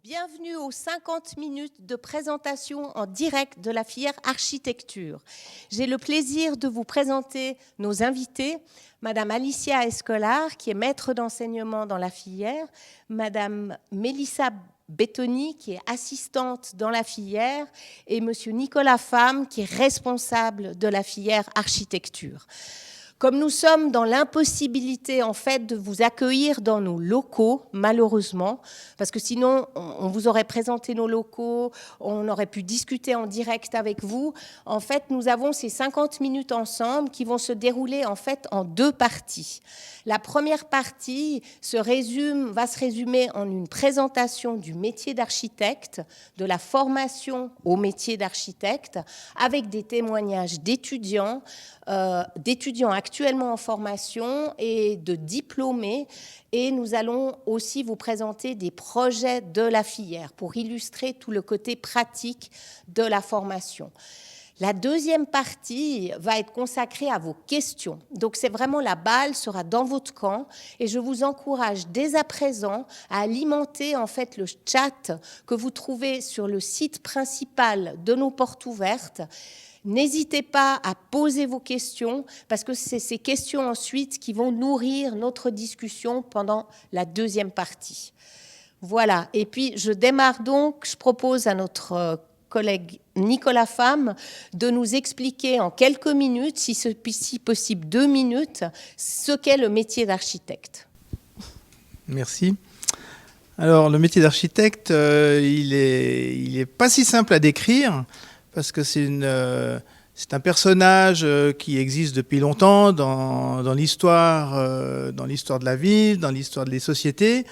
Bienvenue aux 50 minutes de présentation en direct de la filière architecture. J'ai le plaisir de vous présenter nos invités, Madame Alicia Escolar, qui est maître d'enseignement dans la filière, Madame Mélissa Bettoni, qui est assistante dans la filière, et Monsieur Nicolas Fam, qui est responsable de la filière architecture. Comme nous sommes dans l'impossibilité, en fait, de vous accueillir dans nos locaux, malheureusement, parce que sinon, on vous aurait présenté nos locaux, on aurait pu discuter en direct avec vous. En fait, nous avons ces 50 minutes ensemble qui vont se dérouler, en fait, en deux parties. La première partie va se résumer en une présentation du métier d'architecte, de la formation au métier d'architecte, avec des témoignages d'étudiants actuellement en formation et de diplômés. Et nous allons aussi vous présenter des projets de la filière pour illustrer tout le côté pratique de la formation. La deuxième partie va être consacrée à vos questions. Donc, c'est vraiment la balle sera dans votre camp et je vous encourage dès à présent à alimenter en fait le chat que vous trouvez sur le site principal de nos portes ouvertes. N'hésitez pas à poser vos questions parce que c'est ces questions ensuite qui vont nourrir notre discussion pendant la deuxième partie. Voilà. Et puis, je démarre donc. Je propose à notre collègue Nicolas Fam de nous expliquer en quelques minutes, si possible 2 minutes, ce qu'est le métier d'architecte. Merci. Alors, le métier d'architecte, il est pas si simple à décrire parce que c'est un personnage qui existe depuis longtemps dans l'histoire de la ville, dans l'histoire des sociétés.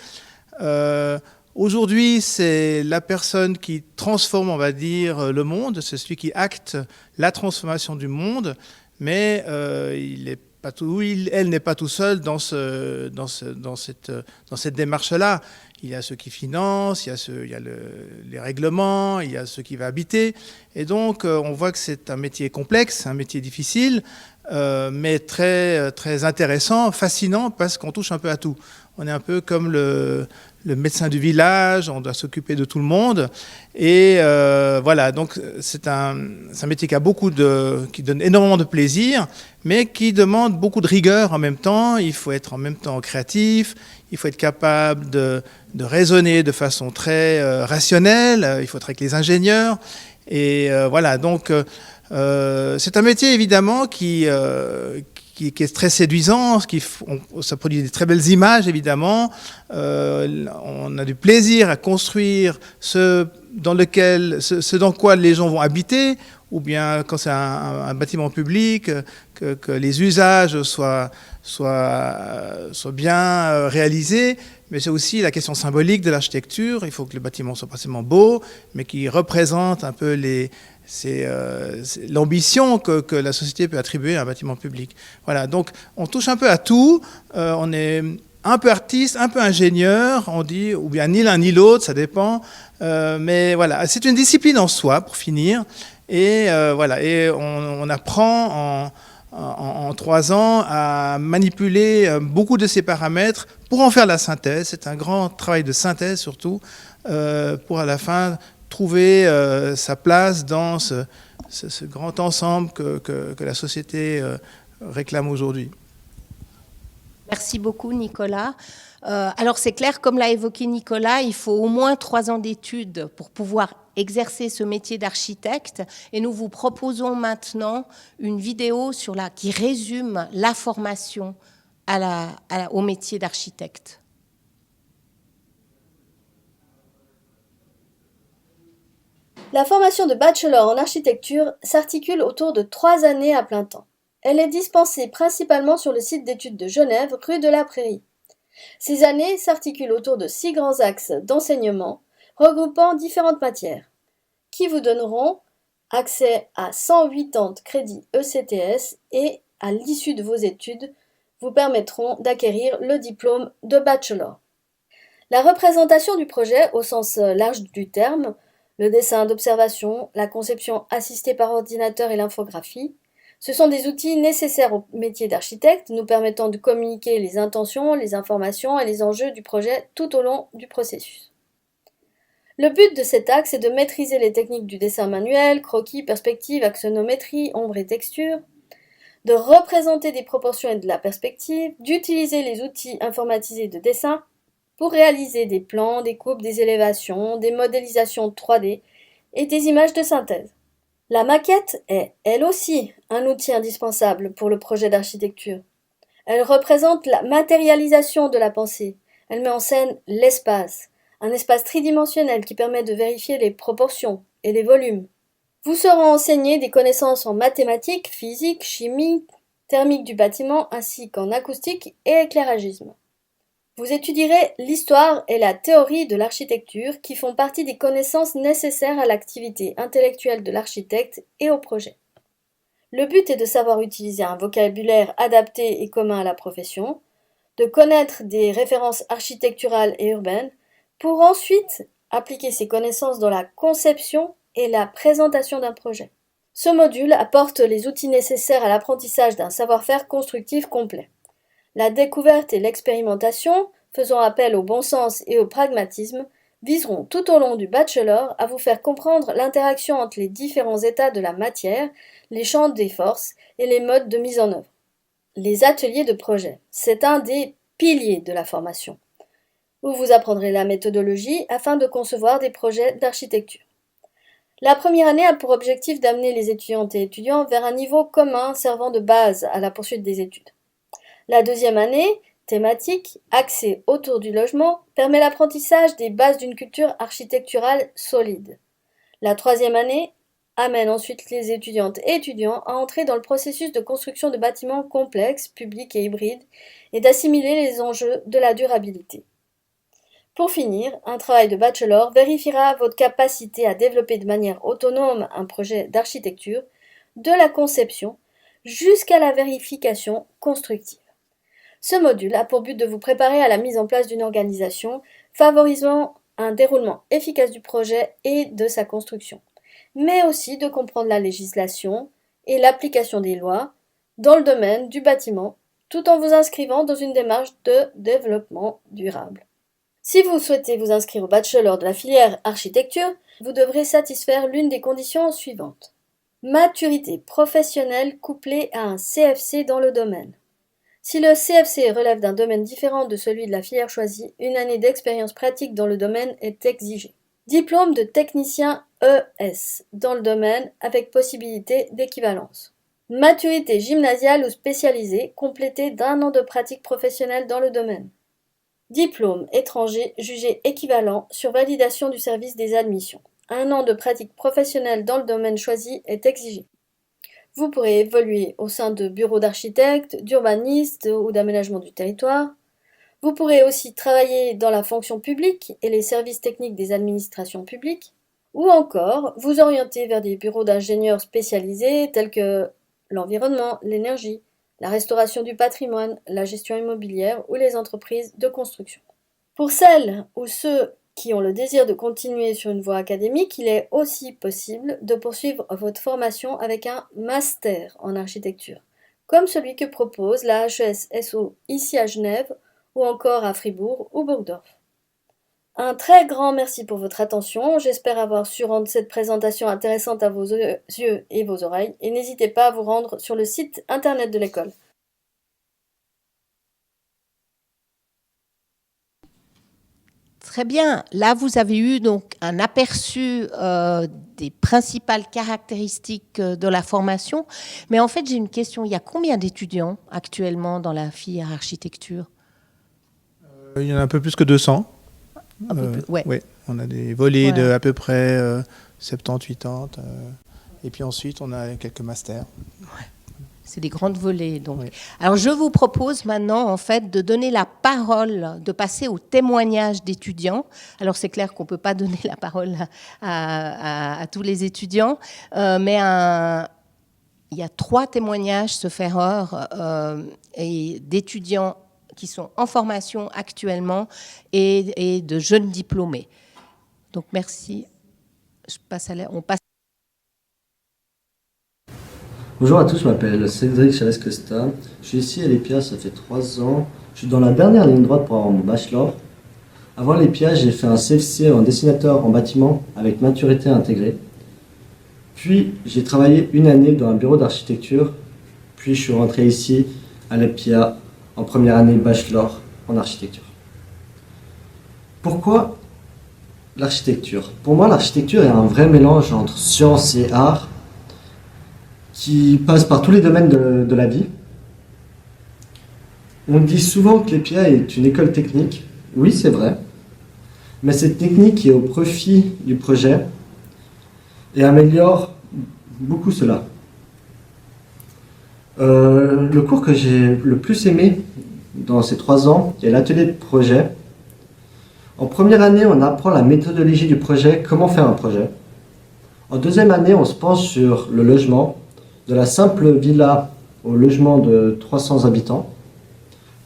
Aujourd'hui, c'est la personne qui transforme, on va dire, le monde. C'est celui qui acte la transformation du monde, mais elle n'est pas tout seul dans cette démarche-là. Il y a ceux qui financent, il y a les règlements, il y a ceux qui vont habiter. Et donc, on voit que c'est un métier complexe, un métier difficile, mais très, très intéressant, fascinant, parce qu'on touche un peu à tout. On est un peu comme le médecin du village, on doit s'occuper de tout le monde. Et voilà, donc c'est un métier qui donne énormément de plaisir, mais qui demande beaucoup de rigueur en même temps. Il faut être en même temps créatif, il faut être capable de raisonner de façon très rationnelle, il faut être avec les ingénieurs. Et voilà, donc c'est un métier évidemment qui est très séduisant, ça produit des très belles images évidemment. On a du plaisir à construire ce dans quoi les gens vont habiter, ou bien quand c'est un bâtiment public, que les usages soient bien réalisés. Mais c'est aussi la question symbolique de l'architecture. Il faut que le bâtiment soit pas seulement beau, mais qui représente un peu c'est l'ambition que la société peut attribuer à un bâtiment public. Voilà, donc on touche un peu à tout. On est un peu artiste, un peu ingénieur, on dit, ou bien ni l'un ni l'autre, ça dépend. Mais voilà, c'est une discipline en soi, pour finir. Et voilà, et on apprend en 3 ans à manipuler beaucoup de ces paramètres pour en faire la synthèse. C'est un grand travail de synthèse surtout, pour à la fin trouver sa place dans ce grand ensemble que la société réclame aujourd'hui. Merci beaucoup, Nicolas. Alors, c'est clair, comme l'a évoqué Nicolas, il faut au moins 3 ans d'études pour pouvoir exercer ce métier d'architecte. Et nous vous proposons maintenant une vidéo qui résume la formation au métier d'architecte. La formation de bachelor en architecture s'articule autour de 3 années à plein temps. Elle est dispensée principalement sur le site d'études de Genève, rue de la Prairie. Ces années s'articulent autour de 6 grands axes d'enseignement, regroupant différentes matières, qui vous donneront accès à 180 crédits ECTS et, à l'issue de vos études, vous permettront d'acquérir le diplôme de bachelor. La représentation du projet, au sens large du terme, le dessin d'observation, la conception assistée par ordinateur et l'infographie, ce sont des outils nécessaires au métier d'architecte, nous permettant de communiquer les intentions, les informations et les enjeux du projet tout au long du processus. Le but de cet axe est de maîtriser les techniques du dessin manuel, croquis, perspective, axonométrie, ombre et texture, de représenter des proportions et de la perspective, d'utiliser les outils informatisés de dessin pour réaliser des plans, des coupes, des élévations, des modélisations 3D et des images de synthèse. La maquette est, elle aussi, un outil indispensable pour le projet d'architecture. Elle représente la matérialisation de la pensée. Elle met en scène l'espace, un espace tridimensionnel qui permet de vérifier les proportions et les volumes. Vous seront enseignées des connaissances en mathématiques, physique, chimie, thermique du bâtiment ainsi qu'en acoustique et éclairagisme. Vous étudierez l'histoire et la théorie de l'architecture qui font partie des connaissances nécessaires à l'activité intellectuelle de l'architecte et au projet. Le but est de savoir utiliser un vocabulaire adapté et commun à la profession, de connaître des références architecturales et urbaines, pour ensuite appliquer ces connaissances dans la conception et la présentation d'un projet. Ce module apporte les outils nécessaires à l'apprentissage d'un savoir-faire constructif complet. La découverte et l'expérimentation, faisant appel au bon sens et au pragmatisme, viseront tout au long du bachelor à vous faire comprendre l'interaction entre les différents états de la matière, les champs des forces et les modes de mise en œuvre. Les ateliers de projet, c'est un des piliers de la formation, où vous apprendrez la méthodologie afin de concevoir des projets d'architecture. La première année a pour objectif d'amener les étudiantes et étudiants vers un niveau commun servant de base à la poursuite des études. La deuxième année, thématique, axée autour du logement, permet l'apprentissage des bases d'une culture architecturale solide. La troisième année amène ensuite les étudiantes et étudiants à entrer dans le processus de construction de bâtiments complexes, publics et hybrides, et d'assimiler les enjeux de la durabilité. Pour finir, un travail de bachelor vérifiera votre capacité à développer de manière autonome un projet d'architecture, de la conception jusqu'à la vérification constructive. Ce module a pour but de vous préparer à la mise en place d'une organisation favorisant un déroulement efficace du projet et de sa construction, mais aussi de comprendre la législation et l'application des lois dans le domaine du bâtiment, tout en vous inscrivant dans une démarche de développement durable. Si vous souhaitez vous inscrire au bachelor de la filière architecture, vous devrez satisfaire l'une des conditions suivantes. Maturité professionnelle couplée à un CFC dans le domaine. Si le CFC relève d'un domaine différent de celui de la filière choisie, une année d'expérience pratique dans le domaine est exigée. Diplôme de technicien ES dans le domaine avec possibilité d'équivalence. Maturité gymnasiale ou spécialisée complétée d'1 an de pratique professionnelle dans le domaine. Diplôme étranger jugé équivalent sur validation du service des admissions. 1 an de pratique professionnelle dans le domaine choisi est exigé. Vous pourrez évoluer au sein de bureaux d'architectes, d'urbanistes ou d'aménagement du territoire. Vous pourrez aussi travailler dans la fonction publique et les services techniques des administrations publiques, ou encore vous orienter vers des bureaux d'ingénieurs spécialisés tels que l'environnement, l'énergie, la restauration du patrimoine, la gestion immobilière ou les entreprises de construction. Pour celles ou ceux qui ont le désir de continuer sur une voie académique, il est aussi possible de poursuivre votre formation avec un master en architecture, comme celui que propose la HES-SO ici à Genève ou encore à Fribourg ou Burgdorf. Un très grand merci pour votre attention, j'espère avoir su rendre cette présentation intéressante à vos yeux et vos oreilles, et n'hésitez pas à vous rendre sur le site internet de l'école. Très bien. Là, vous avez eu donc un aperçu des principales caractéristiques de la formation. Mais en fait, j'ai une question. Il y a combien d'étudiants actuellement dans la filière architecture ? Il y en a un peu plus que 200. Ouais. Oui, on a des volets Voilà. de à peu près 70-80. Et puis ensuite, on a quelques masters. C'est des grandes volées. Donc. Oui. Alors, je vous propose maintenant, en fait, de donner la parole, de passer au témoignage d'étudiants. Alors, c'est clair qu'on ne peut pas donner la parole à tous les étudiants, mais il y a 3 témoignages, sauf erreur, et d'étudiants qui sont en formation actuellement et de jeunes diplômés. Donc, merci. On passe. Bonjour à tous, je m'appelle Cédric Chalès-Costa. Je suis ici à l'EPIA, ça fait 3 ans. Je suis dans la dernière ligne droite pour avoir mon bachelor. Avant l'EPIA, j'ai fait un CFC en dessinateur en bâtiment avec maturité intégrée. Puis, j'ai travaillé une année dans un bureau d'architecture. Puis, je suis rentré ici à l'EPIA en première année bachelor en architecture. Pourquoi l'architecture? Pour moi, l'architecture est un vrai mélange entre science et art qui passe par tous les domaines de la vie. On dit souvent que l'EPIA est une école technique. Oui, c'est vrai. Mais cette technique est au profit du projet et améliore beaucoup cela. Le cours que j'ai le plus aimé dans ces 3 ans est l'atelier de projet. En première année, on apprend la méthodologie du projet, comment faire un projet. En deuxième année, on se penche sur le logement, de la simple villa au logement de 300 habitants.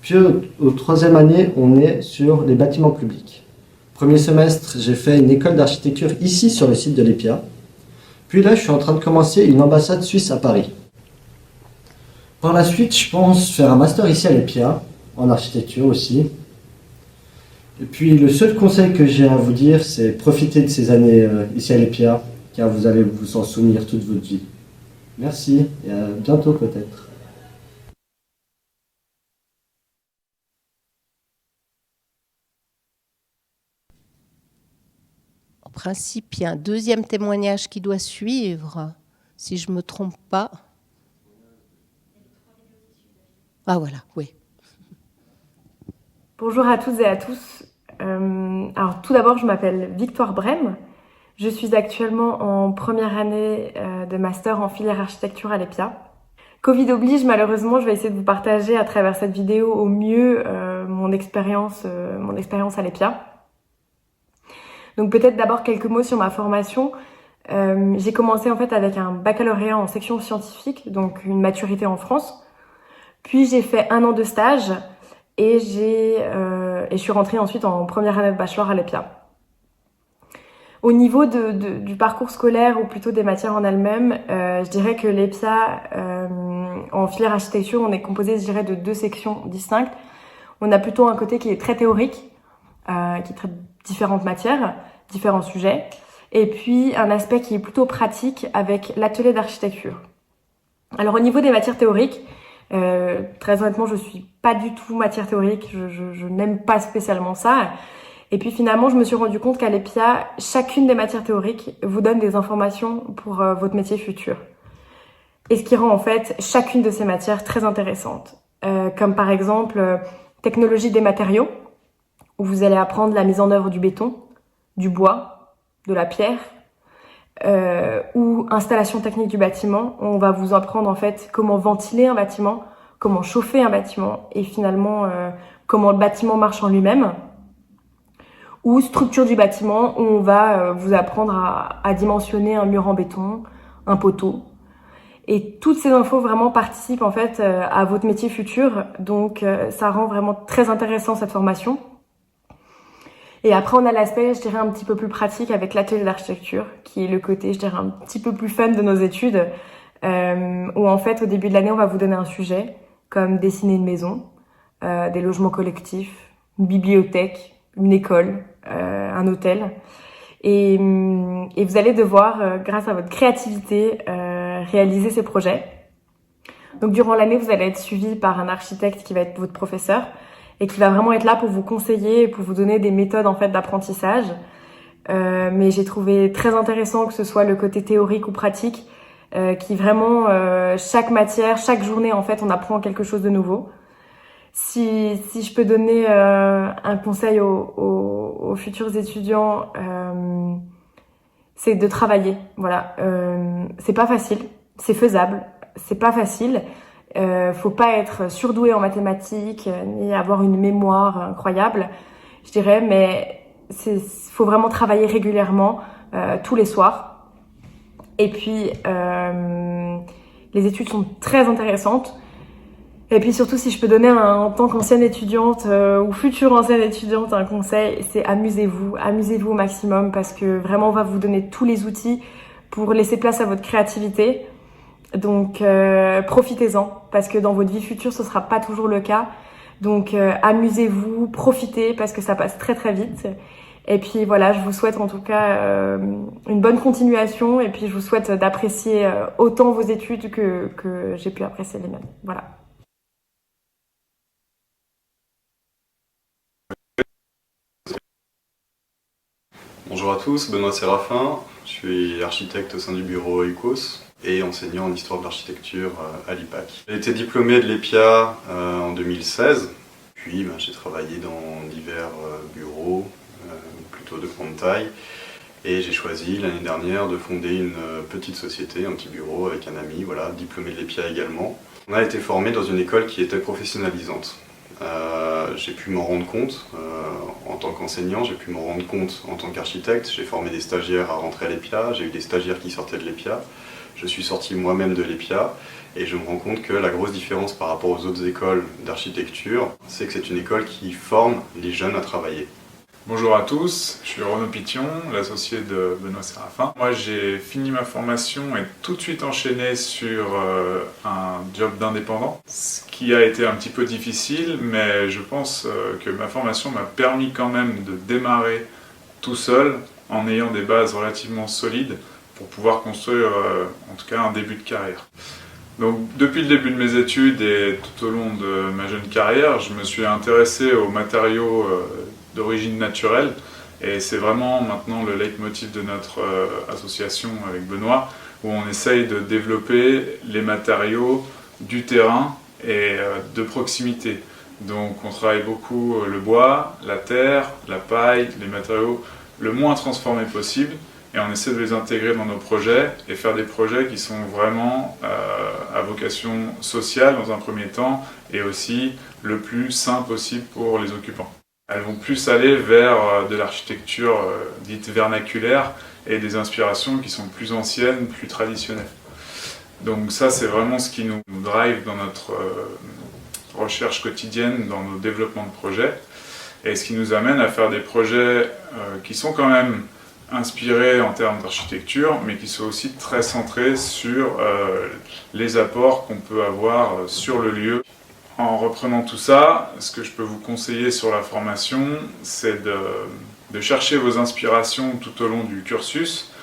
Puis au troisième année, on est sur les bâtiments publics. Premier semestre, j'ai fait une école d'architecture ici sur le site de l'EPIA. Puis là, je suis en train de commencer une ambassade suisse à Paris. Par la suite, je pense faire un master ici à l'EPIA, en architecture aussi. Et puis le seul conseil que j'ai à vous dire, c'est profiter de ces années ici à l'EPIA, car vous allez vous en souvenir toute votre vie. Merci et à bientôt peut-être. En principe, il y a un deuxième témoignage qui doit suivre, si je ne me trompe pas. Ah voilà, oui. Bonjour à toutes et à tous. Alors tout d'abord, je m'appelle Victoire Brem. Je suis actuellement en première année de master en filière architecture à l'EPIA. Covid oblige, malheureusement, je vais essayer de vous partager à travers cette vidéo au mieux mon expérience à l'EPIA. Donc peut-être d'abord quelques mots sur ma formation. J'ai commencé en fait avec un baccalauréat en section scientifique, donc une maturité en France. Puis j'ai fait 1 an de stage et je suis rentrée ensuite en première année de bachelor à l'EPIA. Au niveau du parcours scolaire ou plutôt des matières en elles-mêmes, je dirais que l'EPIA, en filière architecture, on est composé, je dirais, de 2 sections distinctes. On a plutôt un côté qui est très théorique, qui traite différentes matières, différents sujets, et puis un aspect qui est plutôt pratique avec l'atelier d'architecture. Alors au niveau des matières théoriques, très honnêtement, je suis pas du tout matière théorique, je n'aime pas spécialement ça. Et puis finalement, je me suis rendu compte qu'à l'EPIA, chacune des matières théoriques vous donne des informations pour votre métier futur. Et ce qui rend en fait chacune de ces matières très intéressante. Comme par exemple, technologie des matériaux, où vous allez apprendre la mise en œuvre du béton, du bois, de la pierre, ou installation technique du bâtiment, où on va vous apprendre en fait comment ventiler un bâtiment, comment chauffer un bâtiment, et finalement comment le bâtiment marche en lui-même. Ou structure du bâtiment, où on va vous apprendre à dimensionner un mur en béton, un poteau. Et toutes ces infos vraiment participent en fait à votre métier futur, donc ça rend vraiment très intéressant cette formation. Et après on a l'aspect, je dirais, un petit peu plus pratique avec l'atelier d'architecture, qui est le côté, je dirais, un petit peu plus fun de nos études, où en fait au début de l'année on va vous donner un sujet, comme dessiner une maison, des logements collectifs, une bibliothèque, une école, un hôtel. Et vous allez devoir, grâce à votre créativité, réaliser ces projets. Donc durant l'année, vous allez être suivi par un architecte qui va être votre professeur et qui va vraiment être là pour vous conseiller et pour vous donner des méthodes en fait d'apprentissage. Mais j'ai trouvé très intéressant que ce soit le côté théorique ou pratique, qui vraiment, chaque matière, chaque journée, en fait, on apprend quelque chose de nouveau. Si je peux donner un conseil aux futurs étudiants, c'est de travailler. Voilà, c'est pas facile, c'est faisable, c'est pas facile. Faut pas être surdoué en mathématiques ni avoir une mémoire incroyable, je dirais, mais faut vraiment travailler régulièrement, tous les soirs. Et puis les études sont très intéressantes. Et puis surtout, si je peux donner en tant qu'ancienne étudiante ou future ancienne étudiante un conseil, c'est amusez-vous au maximum, parce que vraiment on va vous donner tous les outils pour laisser place à votre créativité. Donc profitez-en, parce que dans votre vie future ce sera pas toujours le cas. Donc amusez-vous, profitez parce que ça passe très très vite. Et puis voilà, je vous souhaite en tout cas une bonne continuation et puis je vous souhaite d'apprécier autant vos études que j'ai pu apprécier les miennes. Voilà. Bonjour à tous, Benoît Séraphin, je suis architecte au sein du bureau EICOS et enseignant en histoire de l'architecture à l'IPAC. J'ai été diplômé de l'EPIA en 2016, puis j'ai travaillé dans divers bureaux, plutôt de grande taille, et j'ai choisi l'année dernière de fonder une petite société, un petit bureau avec un ami, voilà, diplômé de l'EPIA également. On a été formé dans une école qui était professionnalisante. J'ai pu m'en rendre compte en tant qu'enseignant, j'ai pu m'en rendre compte en tant qu'architecte. J'ai formé des stagiaires à rentrer à l'EPIA, j'ai eu des stagiaires qui sortaient de l'EPIA. Je suis sorti moi-même de l'EPIA et je me rends compte que la grosse différence par rapport aux autres écoles d'architecture, c'est que c'est une école qui forme les jeunes à travailler. Bonjour à tous, je suis Renaud Pition, l'associé de Benoît Séraphin. Moi j'ai fini ma formation et tout de suite enchaîné sur un job d'indépendant, ce qui a été un petit peu difficile, mais je pense que ma formation m'a permis quand même de démarrer tout seul en ayant des bases relativement solides pour pouvoir construire en tout cas un début de carrière. Donc depuis le début de mes études et tout au long de ma jeune carrière, je me suis intéressé aux matériaux d'origine naturelle et c'est vraiment maintenant le leitmotiv de notre association avec Benoît où on essaye de développer les matériaux du terrain et de proximité. Donc on travaille beaucoup le bois, la terre, la paille, les matériaux le moins transformés possible et on essaie de les intégrer dans nos projets et faire des projets qui sont vraiment à vocation sociale dans un premier temps et aussi le plus sain possible pour les occupants. Elles vont plus aller vers de l'architecture dite vernaculaire et des inspirations qui sont plus anciennes, plus traditionnelles. Donc ça, c'est vraiment ce qui nous drive dans notre recherche quotidienne, dans nos développements de projets, et ce qui nous amène à faire des projets qui sont quand même inspirés en termes d'architecture, mais qui sont aussi très centrés sur les apports qu'on peut avoir sur le lieu. En reprenant tout ça, ce que je peux vous conseiller sur la formation, c'est de chercher vos inspirations tout au long du cursus,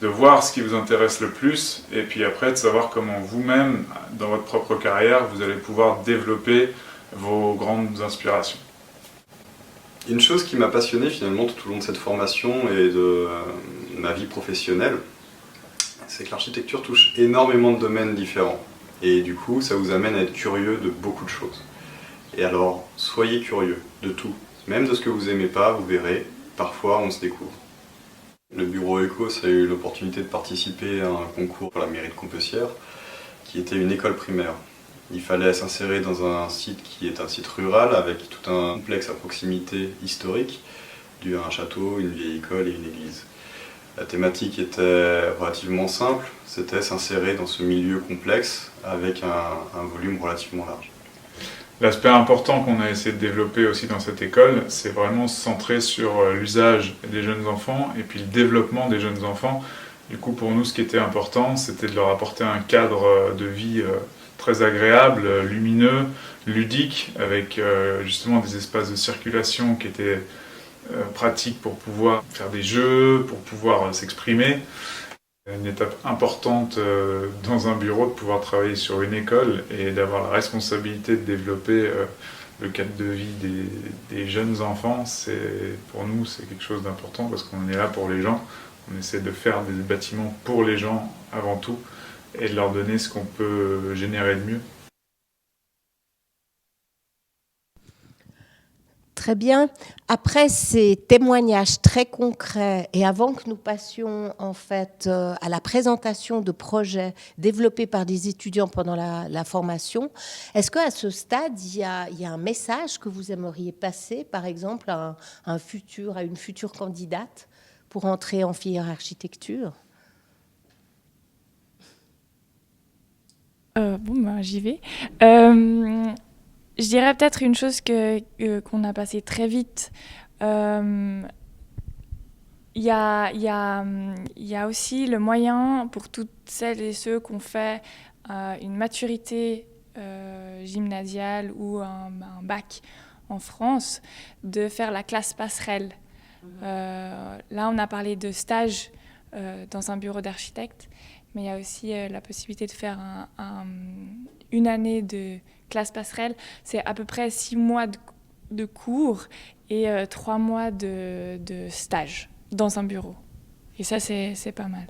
de voir ce qui vous intéresse le plus, et puis après de savoir comment vous-même, dans votre propre carrière, vous allez pouvoir développer vos grandes inspirations. Une chose qui m'a passionné finalement tout au long de cette formation et de ma vie professionnelle, c'est que l'architecture touche énormément de domaines différents. Et du coup, ça vous amène à être curieux de beaucoup de choses. Et alors, soyez curieux de tout. Même de ce que vous aimez pas, vous verrez, parfois on se découvre. Le bureau EICOS a eu l'opportunité de participer à un concours pour la mairie de Compiègne, qui était une école primaire. Il fallait s'insérer dans un site qui est un site rural, avec tout un complexe à proximité historique, un château, une vieille école et une église. La thématique était relativement simple, c'était s'insérer dans ce milieu complexe avec un volume relativement large. L'aspect important qu'on a essayé de développer aussi dans cette école, c'est vraiment se centrer sur l'usage des jeunes enfants et puis le développement des jeunes enfants. Du coup, pour nous, ce qui était important, c'était de leur apporter un cadre de vie très agréable, lumineux, ludique, avec justement des espaces de circulation qui étaient pratiques pour pouvoir faire des jeux, pour pouvoir s'exprimer. Une étape importante dans un bureau de pouvoir travailler sur une école et d'avoir la responsabilité de développer le cadre de vie des jeunes enfants, pour nous c'est quelque chose d'important parce qu'on est là pour les gens, on essaie de faire des bâtiments pour les gens avant tout et de leur donner ce qu'on peut générer de mieux. Très bien. Après ces témoignages très concrets et avant que nous passions en fait à la présentation de projets développés par des étudiants pendant la formation, est-ce qu'à ce stade, il y a un message que vous aimeriez passer, par exemple, à une future candidate pour entrer en filière architecture ? J'y vais. Je dirais peut-être une chose qu'on a passé très vite. Il y a aussi le moyen pour toutes celles et ceux qui ont fait une maturité gymnasiale ou un bac en France, de faire la classe passerelle. Là, on a parlé de stage dans un bureau d'architecte, mais il y a aussi la possibilité de faire une année de classe passerelle. C'est à peu près 6 mois de cours et 3 mois de stage dans un bureau. Et ça, c'est pas mal.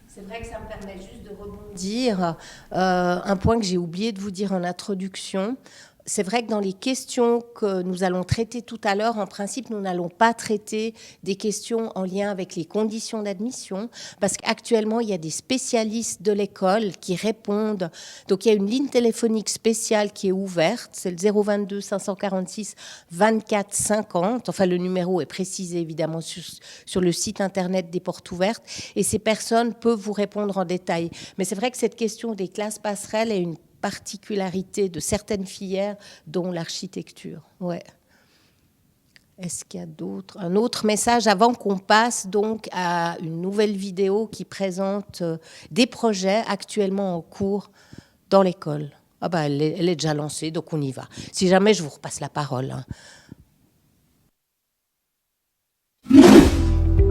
C'est vrai que ça me permet juste de rebondir. Un point que j'ai oublié de vous dire en introduction. C'est vrai que dans les questions que nous allons traiter tout à l'heure, en principe, nous n'allons pas traiter des questions en lien avec les conditions d'admission, parce qu'actuellement, il y a des spécialistes de l'école qui répondent. Donc, il y a une ligne téléphonique spéciale qui est ouverte, c'est le 022 546 24 50. Enfin, le numéro est précisé évidemment sur le site internet des Portes Ouvertes, et ces personnes peuvent vous répondre en détail. Mais c'est vrai que cette question des classes passerelles est une particularité de certaines filières, dont l'architecture. Ouais. Est-ce qu'il y a un autre message avant qu'on passe donc à une nouvelle vidéo qui présente des projets actuellement en cours dans l'école? Ah bah, elle est déjà lancée, donc on y va. Si jamais, je vous repasse la parole.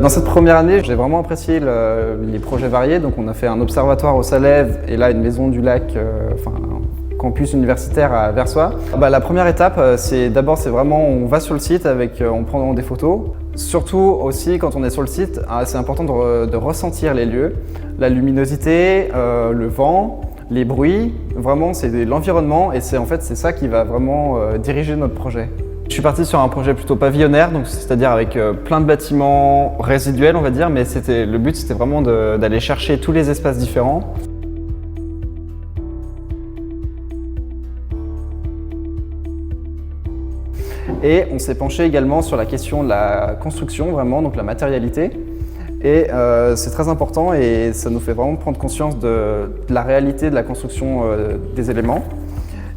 Dans cette première année, j'ai vraiment apprécié les projets variés. Donc on a fait un observatoire au Salève et là une maison du lac, un campus universitaire à Versoix. La première étape, c'est vraiment on va sur le site, on prend des photos. Surtout aussi quand on est sur le site, c'est important de ressentir les lieux, la luminosité, le vent, les bruits. Vraiment c'est l'environnement et c'est ça qui va vraiment diriger notre projet. Je suis parti sur un projet plutôt pavillonnaire, donc c'est-à-dire avec plein de bâtiments résiduels, on va dire, mais le but c'était vraiment d'aller chercher tous les espaces différents. Et on s'est penché également sur la question de la construction, vraiment, donc la matérialité. Et c'est très important et ça nous fait vraiment prendre conscience de la réalité de la construction des éléments.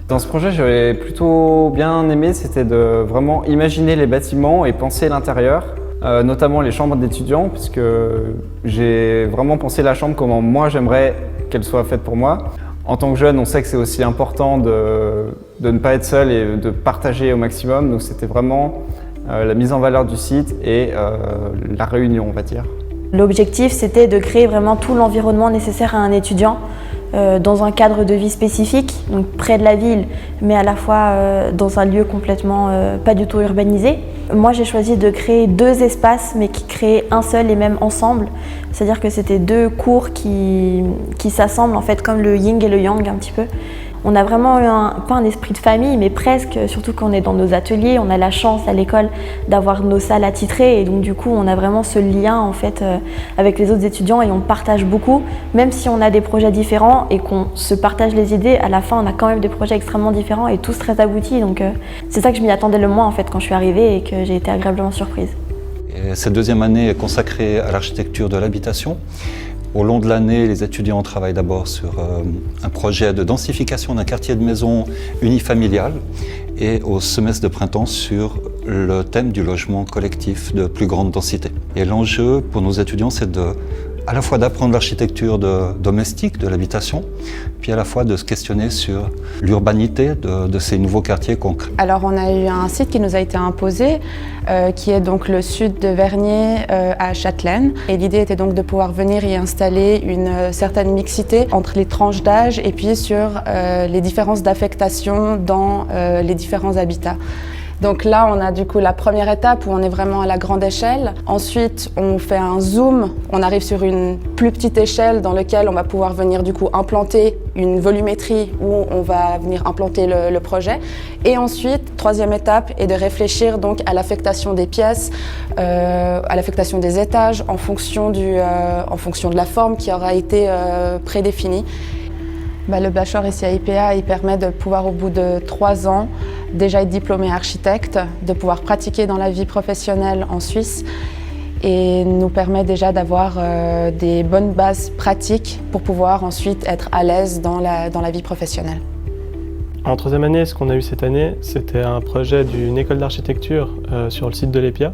Dans ce projet, j'avais plutôt bien aimé, c'était de vraiment imaginer les bâtiments et penser l'intérieur, notamment les chambres d'étudiants, puisque j'ai vraiment pensé la chambre comment moi j'aimerais qu'elle soit faite pour moi. En tant que jeune, on sait que c'est aussi important de ne pas être seul et de partager au maximum, donc c'était vraiment la mise en valeur du site et la réunion, on va dire. L'objectif, c'était de créer vraiment tout l'environnement nécessaire à un étudiant dans un cadre de vie spécifique, donc près de la ville, mais à la fois dans un lieu complètement pas du tout urbanisé. Moi, j'ai choisi de créer 2 espaces, mais qui créaient un seul et même ensemble. C'est-à-dire que c'était 2 cours qui s'assemblent en fait comme le yin et le yang un petit peu. On a vraiment eu pas un esprit de famille, mais presque, surtout qu'on est dans nos ateliers. On a la chance à l'école d'avoir nos salles attitrées et donc du coup on a vraiment ce lien en fait avec les autres étudiants et on partage beaucoup. Même si on a des projets différents et qu'on se partage les idées, à la fin on a quand même des projets extrêmement différents et tous très aboutis. Donc c'est ça que je m'y attendais le moins en fait quand je suis arrivée et que j'ai été agréablement surprise. Et cette deuxième année est consacrée à l'architecture de l'habitation. Au long de l'année, les étudiants travaillent d'abord sur un projet de densification d'un quartier de maison unifamilial et au semestre de printemps sur le thème du logement collectif de plus grande densité. Et l'enjeu pour nos étudiants, c'est à la fois d'apprendre l'architecture domestique de l'habitation, puis à la fois de se questionner sur l'urbanité de ces nouveaux quartiers qu'on crée. Alors on a eu un site qui nous a été imposé, qui est donc le sud de Vernier à Châtelaine. Et l'idée était donc de pouvoir venir y installer une certaine mixité entre les tranches d'âge et puis sur les différences d'affectation dans les différents habitats. Donc là, on a du coup la première étape où on est vraiment à la grande échelle. Ensuite, on fait un zoom, on arrive sur une plus petite échelle dans laquelle on va pouvoir venir du coup implanter une volumétrie où on va venir implanter le projet. Et ensuite, troisième étape est de réfléchir donc à l'affectation des pièces, à l'affectation des étages en fonction de la forme qui aura été prédéfinie. Le bachelor ici à IPA, il permet de pouvoir au bout de 3 ans déjà être diplômé architecte, de pouvoir pratiquer dans la vie professionnelle en Suisse et nous permet déjà d'avoir des bonnes bases pratiques pour pouvoir ensuite être à l'aise dans la vie professionnelle. En troisième année, ce qu'on a eu cette année, c'était un projet d'une école d'architecture sur le site de l'EPIA.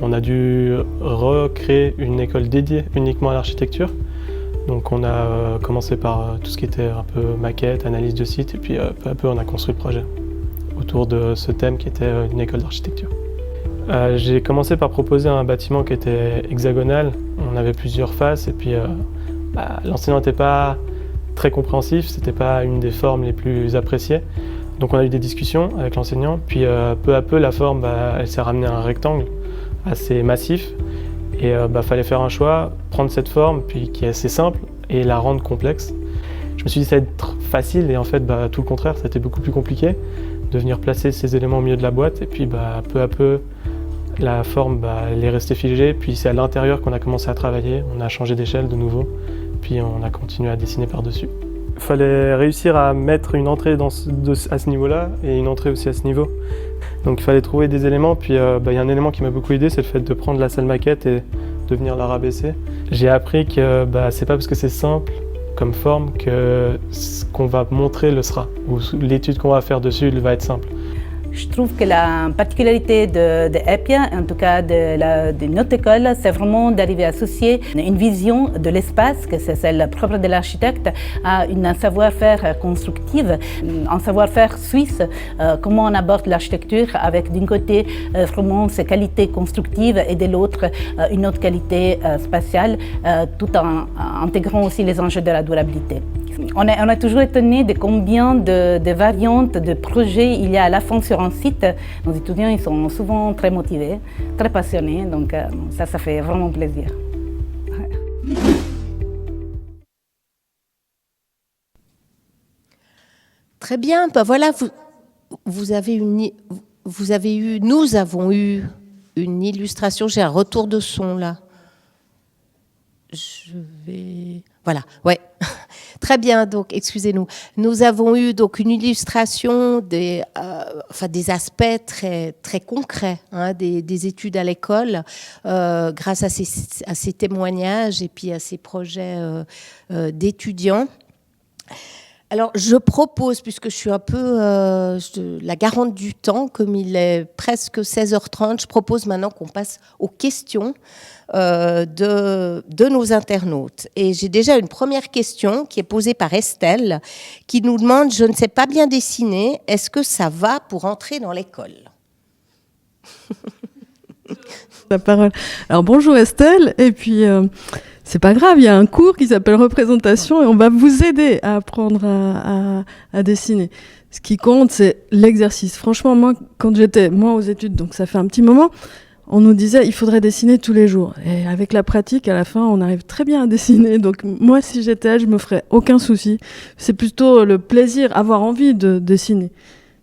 On a dû recréer une école dédiée uniquement à l'architecture. Donc on a commencé par tout ce qui était un peu maquette, analyse de site, et puis peu à peu on a construit le projet autour de ce thème qui était une école d'architecture. J'ai commencé par proposer un bâtiment qui était hexagonal. On avait plusieurs faces et puis l'enseignant n'était pas très compréhensif, c'était pas une des formes les plus appréciées. Donc on a eu des discussions avec l'enseignant, puis peu à peu la forme elle s'est ramenée à un rectangle assez massif et fallait faire un choix, prendre cette forme puis qui est assez simple et la rendre complexe. Je me suis dit ça va être facile et en fait tout le contraire, c'était beaucoup plus compliqué de venir placer ces éléments au milieu de la boîte et puis peu à peu la forme elle est restée figée, puis c'est à l'intérieur qu'on a commencé à travailler, on a changé d'échelle de nouveau, puis on a continué à dessiner par-dessus. Il fallait réussir à mettre une entrée à ce niveau-là et une entrée aussi à ce niveau. Donc il fallait trouver des éléments, puis y a un élément qui m'a beaucoup aidé, c'est le fait de prendre la salle maquette et de venir la rabaisser. J'ai appris que c'est pas parce que c'est simple comme forme que ce qu'on va montrer le sera, ou l'étude qu'on va faire dessus va être simple. Je trouve que la particularité de EPIA, en tout cas de notre école, c'est vraiment d'arriver à associer une vision de l'espace, que c'est celle propre de l'architecte, à un savoir-faire constructif, un savoir-faire suisse, comment on aborde l'architecture avec d'un côté vraiment ses qualités constructives et de l'autre une autre qualité spatiale, tout en intégrant aussi les enjeux de la durabilité. On est toujours étonné de combien de variantes, de projets il y a à la fois sur un site. Nos étudiants ils sont souvent très motivés, très passionnés, donc ça fait vraiment plaisir. Très bien, voilà, nous avons eu une illustration, j'ai un retour de son là. Voilà, ouais. Très bien, donc excusez-nous. Nous avons eu donc une illustration des aspects très, très concrets des études à l'école grâce à ces témoignages et puis à ces projets d'étudiants. Alors, je propose, puisque je suis un peu la garante du temps, comme il est presque 16h30, je propose maintenant qu'on passe aux questions de nos internautes. Et j'ai déjà une première question qui est posée par Estelle, qui nous demande « Je ne sais pas bien dessiner, est-ce que ça va pour entrer dans l'école ?» La parole. Alors, bonjour Estelle, et puis... c'est pas grave, il y a un cours qui s'appelle représentation et on va vous aider à apprendre à dessiner. Ce qui compte, c'est l'exercice. Franchement, moi, quand j'étais aux études, donc ça fait un petit moment, on nous disait il faudrait dessiner tous les jours. Et avec la pratique, à la fin, on arrive très bien à dessiner. Donc moi, si j'étais elle, je me ferais aucun souci. C'est plutôt le plaisir, avoir envie de dessiner.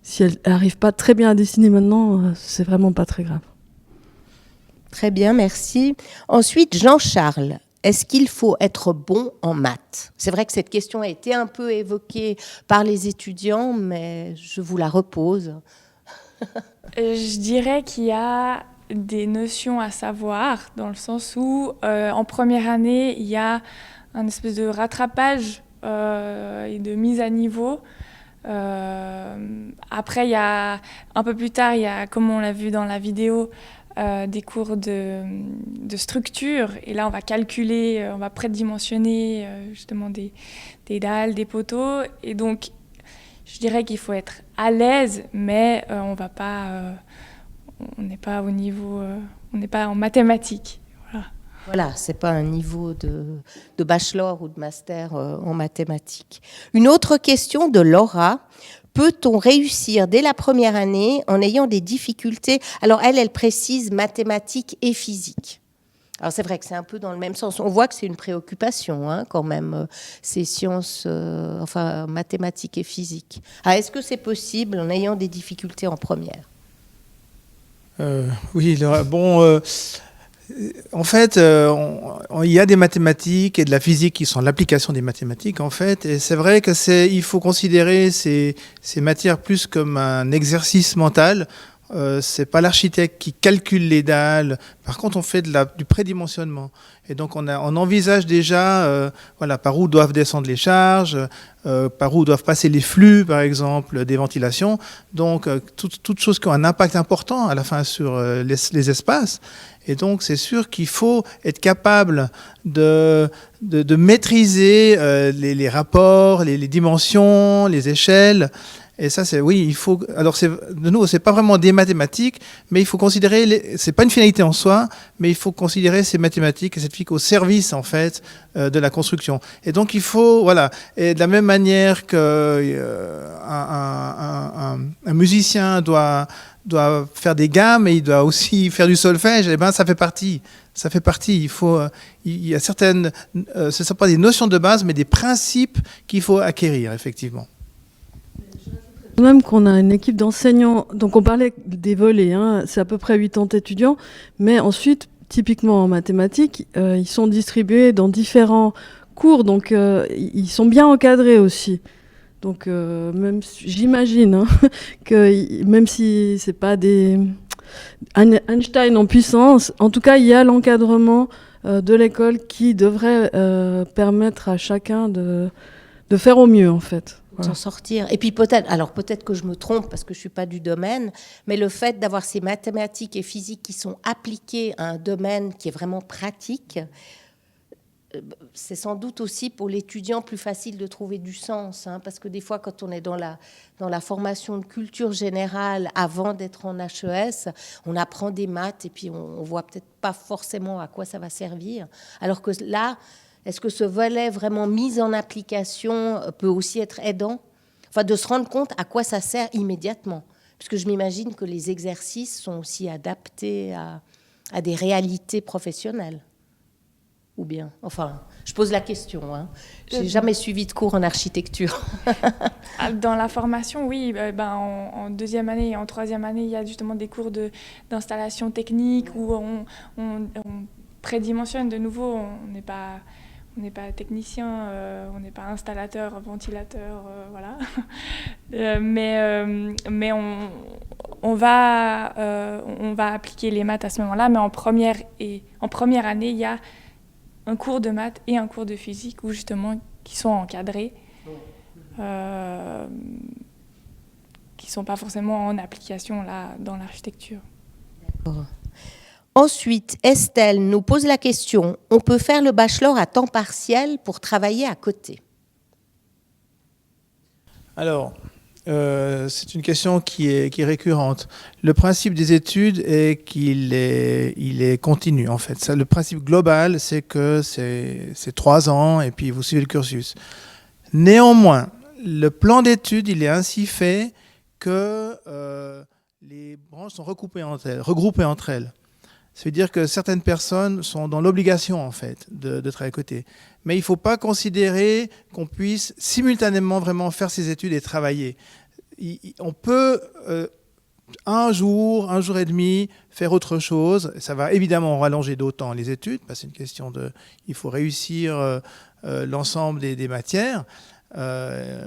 Si elle n'arrive pas très bien à dessiner maintenant, c'est vraiment pas très grave. Très bien, merci. Ensuite, Jean-Charles. Est-ce qu'il faut être bon en maths ? C'est vrai que cette question a été un peu évoquée par les étudiants, mais je vous la repose. Je dirais qu'il y a des notions à savoir, dans le sens où, en première année, il y a un espèce de rattrapage et de mise à niveau. Après, il y a, un peu plus tard, il y a, comme on l'a vu dans la vidéo, des cours de structure, et là on va calculer, on va prédimensionner justement des dalles, des poteaux, et donc je dirais qu'il faut être à l'aise, mais on n'est pas au niveau, on n'est pas en mathématiques. Voilà, c'est pas un niveau de bachelor ou de master en mathématiques. Une autre question de Laura. Peut-on réussir dès la première année en ayant des difficultés ? Alors elle précise mathématiques et physique. Alors c'est vrai que c'est un peu dans le même sens. On voit que c'est une préoccupation quand même, ces sciences, mathématiques et physique. Ah, est-ce que c'est possible en ayant des difficultés en première ? Oui, bon... En fait, il y a des mathématiques et de la physique qui sont l'application des mathématiques, en fait. Et c'est vrai il faut considérer ces matières plus comme un exercice mental. c'est pas l'architecte qui calcule les dalles. Par contre, on fait du prédimensionnement. Et donc, on envisage déjà voilà, par où doivent descendre les charges, par où doivent passer les flux, par exemple, des ventilations. Donc, toutes choses qui ont un impact important à la fin sur les espaces. Et donc, c'est sûr qu'il faut être capable de maîtriser les rapports, les dimensions, les échelles. Et ça, oui, il faut. Alors, de nouveau, c'est pas vraiment des mathématiques, mais il faut considérer. C'est pas une finalité en soi, mais il faut considérer ces mathématiques et cette physique au service, en fait, de la construction. Et donc, il faut, voilà. Et de la même manière que un musicien doit faire des gammes et il doit aussi faire du solfège, et ben ça fait partie. Ça fait partie. Il y a certaines. Ce ne sont pas des notions de base, mais des principes qu'il faut acquérir, effectivement. Même qu'on a une équipe d'enseignants, donc on parlait des volets, hein, c'est à peu près 80 étudiants, mais ensuite, typiquement en mathématiques, ils sont distribués dans différents cours, donc ils sont bien encadrés aussi. Donc même j'imagine hein, que même si c'est pas des Einstein en puissance, en tout cas il y a l'encadrement de l'école qui devrait permettre à chacun de faire au mieux en fait. S'en sortir. Et puis peut-être que je me trompe parce que je ne suis pas du domaine, mais le fait d'avoir ces mathématiques et physiques qui sont appliquées à un domaine qui est vraiment pratique, c'est sans doute aussi pour l'étudiant plus facile de trouver du sens, hein, parce que des fois quand on est dans la formation de culture générale avant d'être en HES, on apprend des maths et puis on voit peut-être pas forcément à quoi ça va servir, alors que là, est-ce que ce volet vraiment mis en application peut aussi être aidant ? Enfin, de se rendre compte à quoi ça sert immédiatement. Puisque je m'imagine que les exercices sont aussi adaptés à des réalités professionnelles. Ou bien, enfin, je pose la question. Hein. Je n'ai jamais suivi de cours en architecture. Dans la formation, oui. En deuxième année et en troisième année, il y a justement des cours d'installation technique où on prédimensionne de nouveau. On n'est pas technicien, on n'est pas installateur, ventilateur, voilà. Mais on va appliquer les maths à ce moment-là. Mais en première année, il y a un cours de maths et un cours de physique où justement qui sont encadrés, qui sont pas forcément en application là dans l'architecture. D'accord. Ensuite, Estelle nous pose la question, on peut faire le bachelor à temps partiel pour travailler à côté ? Alors, c'est une question qui est récurrente. Le principe des études est qu'il est continu, en fait. Ça, le principe global, c'est que c'est 3 ans et puis vous suivez le cursus. Néanmoins, le plan d'études, il est ainsi fait que les branches sont regroupées entre elles. Ça veut dire que certaines personnes sont dans l'obligation, en fait, de travailler à côté. Mais il ne faut pas considérer qu'on puisse simultanément vraiment faire ses études et travailler. On peut, un jour et demi, faire autre chose. Ça va évidemment rallonger d'autant les études, parce que c'est une question il faut réussir l'ensemble des matières.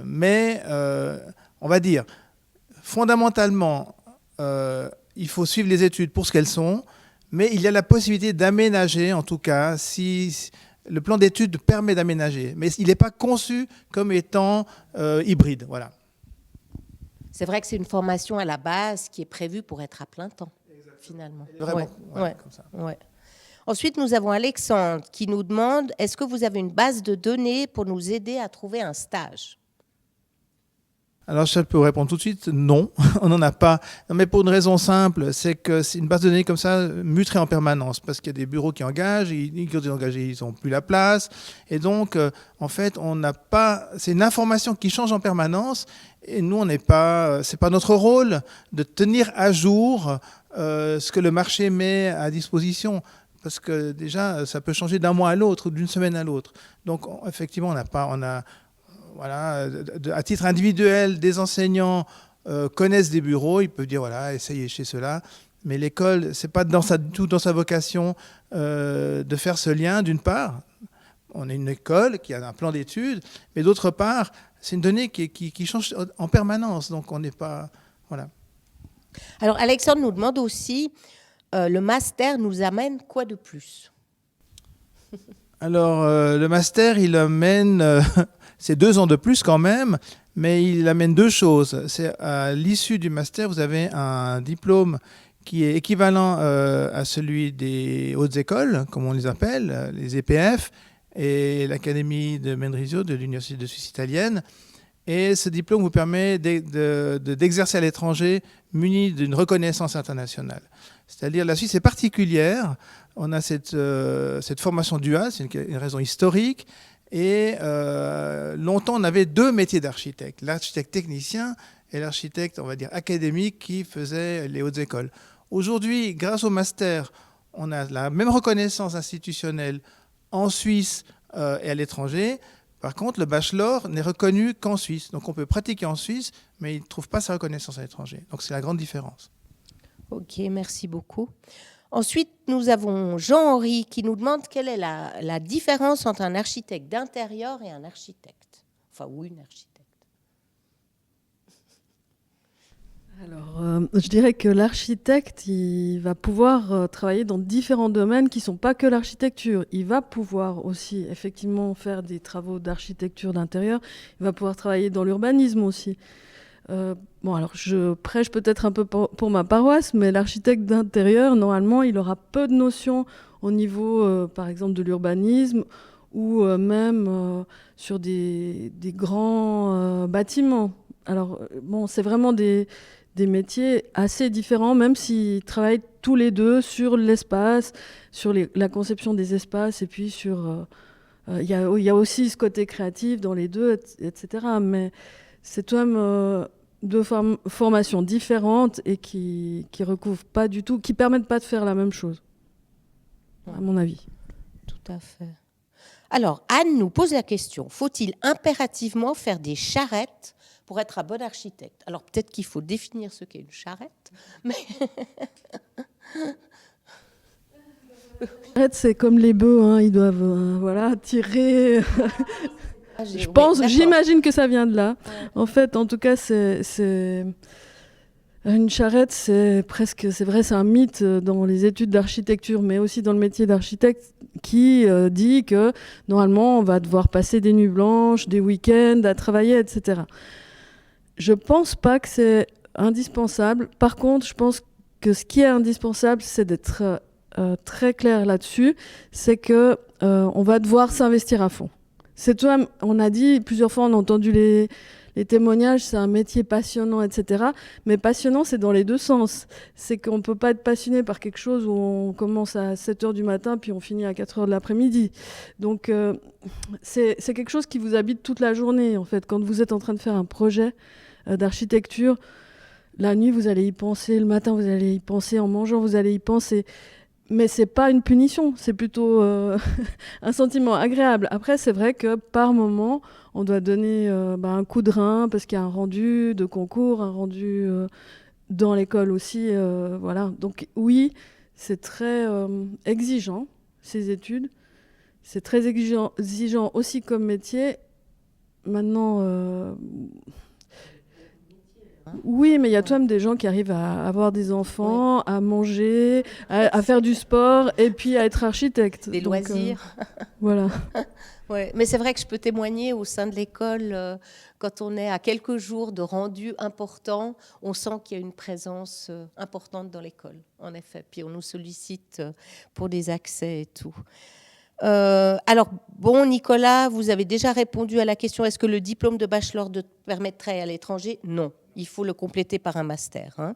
Mais, on va dire, fondamentalement, il faut suivre les études pour ce qu'elles sont. Mais il y a la possibilité d'aménager, en tout cas, si le plan d'études permet d'aménager. Mais il n'est pas conçu comme étant hybride. Voilà. C'est vrai que c'est une formation à la base qui est prévue pour être à plein temps, finalement. Vraiment, ouais, comme ça. Ouais. Ensuite, nous avons Alexandre qui nous demande, est-ce que vous avez une base de données pour nous aider à trouver un stage ? Alors, je peux répondre tout de suite, non, on n'en a pas. Non, mais pour une raison simple, c'est que c'est une base de données comme ça, mutée en permanence, parce qu'il y a des bureaux qui engagent, ils n'ont plus la place. Et donc, en fait, on n'a pas. C'est une information qui change en permanence. Et nous, c'est pas notre rôle de tenir à jour ce que le marché met à disposition. Parce que déjà, ça peut changer d'un mois à l'autre ou d'une semaine à l'autre. Donc, effectivement, voilà, à titre individuel, des enseignants connaissent des bureaux, ils peuvent dire, voilà, essayez chez ceux-là. Mais l'école, ce n'est pas tout dans sa vocation de faire ce lien, d'une part. On est une école qui a un plan d'études, mais d'autre part, c'est une donnée qui change en permanence. Donc, on n'est pas... Voilà. Alors Alexandre nous demande aussi, le master nous amène quoi de plus? Alors le master, il amène, c'est 2 ans de plus quand même, mais il amène 2 choses. C'est à l'issue du master, vous avez un diplôme qui est équivalent à celui des hautes écoles, comme on les appelle, les EPF, et l'Académie de Mendrisio de l'Université de Suisse italienne. Et ce diplôme vous permet d'exercer à l'étranger muni d'une reconnaissance internationale. C'est-à-dire la Suisse est particulière, on a cette formation duale, c'est une raison historique, et longtemps on avait 2 métiers d'architecte, l'architecte technicien et l'architecte, on va dire, académique qui faisait les hautes écoles. Aujourd'hui, grâce au master, on a la même reconnaissance institutionnelle en Suisse et à l'étranger. Par contre, le bachelor n'est reconnu qu'en Suisse. Donc on peut pratiquer en Suisse, mais il ne trouve pas sa reconnaissance à l'étranger. Donc c'est la grande différence. Ok, merci beaucoup. Ensuite, nous avons Jean-Henri qui nous demande quelle est la différence entre un architecte d'intérieur et un architecte. Enfin, ou une architecte. Alors, je dirais que l'architecte, il va pouvoir travailler dans différents domaines qui ne sont pas que l'architecture. Il va pouvoir aussi, effectivement, faire des travaux d'architecture d'intérieur. Il va pouvoir travailler dans l'urbanisme aussi. Bon, alors, je prêche peut-être un peu pour ma paroisse, mais l'architecte d'intérieur, normalement, il aura peu de notions au niveau, par exemple, de l'urbanisme ou même sur des grands bâtiments. Alors, bon, c'est vraiment des métiers assez différents, même s'ils travaillent tous les deux sur l'espace, sur la conception des espaces, et puis sur... Il y a aussi ce côté créatif dans les deux, etc. Mais c'est tout de même 2 formations différentes et qui recouvrent pas du tout, qui permettent pas de faire la même chose, à mon avis. Tout à fait. Alors, Anne nous pose la question, faut-il impérativement faire des charrettes pour être un bon architecte? Alors peut-être qu'il faut définir ce qu'est une charrette, mais... Charrette, c'est comme les bœufs, hein, ils doivent voilà, tirer... J'imagine que ça vient de là. Ouais. En fait, en tout cas, c'est une charrette, c'est vrai, c'est un mythe dans les études d'architecture, mais aussi dans le métier d'architecte, qui dit que normalement, on va devoir passer des nuits blanches, des week-ends à travailler, etc. Je pense pas que c'est indispensable. Par contre, je pense que ce qui est indispensable, c'est d'être très clair là-dessus, c'est que on va devoir s'investir à fond. C'est tout, on a dit plusieurs fois, on a entendu les témoignages, c'est un métier passionnant, etc. Mais passionnant, c'est dans les deux sens. C'est qu'on ne peut pas être passionné par quelque chose où on commence à 7h du matin puis on finit à 4h de l'après-midi. Donc, c'est quelque chose qui vous habite toute la journée, en fait. Quand vous êtes en train de faire un projet d'architecture, la nuit, vous allez y penser, le matin, vous allez y penser, en mangeant, vous allez y penser. Mais c'est pas une punition, c'est plutôt un sentiment agréable. Après, c'est vrai que par moment, on doit donner un coup de rein parce qu'il y a un rendu de concours, un rendu dans l'école aussi. Voilà. Donc oui, c'est très exigeant, ces études. C'est très exigeant aussi comme métier. Maintenant... Oui, mais il y a tout de même des gens qui arrivent à avoir des enfants, oui, à manger, à faire du sport et puis à être architecte. Des loisirs. Voilà. Ouais. Mais c'est vrai que je peux témoigner au sein de l'école, quand on est à quelques jours de rendu important, on sent qu'il y a une présence importante dans l'école, en effet. Puis on nous sollicite pour des accès et tout. Alors, bon, Nicolas, vous avez déjà répondu à la question, est-ce que le diplôme de bachelor permettrait à l'étranger? Non, il faut le compléter par un master. Hein.